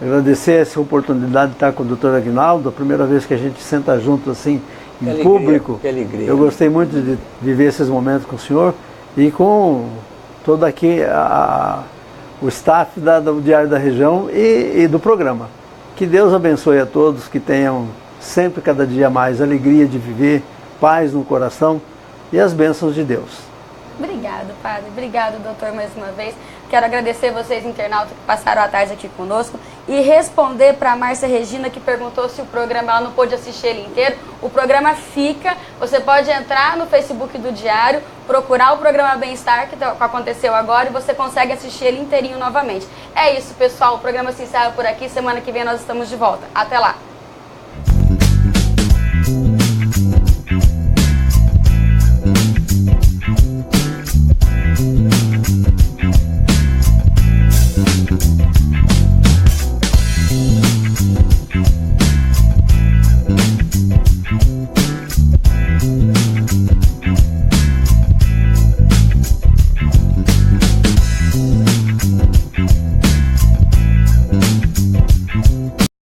Agradecer essa oportunidade de estar com o Dr. Aguinaldo, a primeira vez que a gente senta junto assim, em público. Que alegria. Eu gostei muito de viver esses momentos com o senhor e com todo aqui o staff do Diário da Região e do programa. Que Deus abençoe a todos, que tenham sempre, cada dia mais, alegria de viver, paz no coração e as bênçãos de Deus. Obrigado, padre. Obrigado, doutor, mais uma vez. Quero agradecer vocês, internautas, que passaram a tarde aqui conosco e responder para a Márcia Regina, que perguntou se o programa, ela não pôde assistir ele inteiro. O programa fica, você pode entrar no Facebook do Diário, procurar o programa Bem-Estar, que aconteceu agora, e você consegue assistir ele inteirinho novamente. É isso, pessoal. O programa se encerra por aqui. Semana que vem nós estamos de volta. Até lá.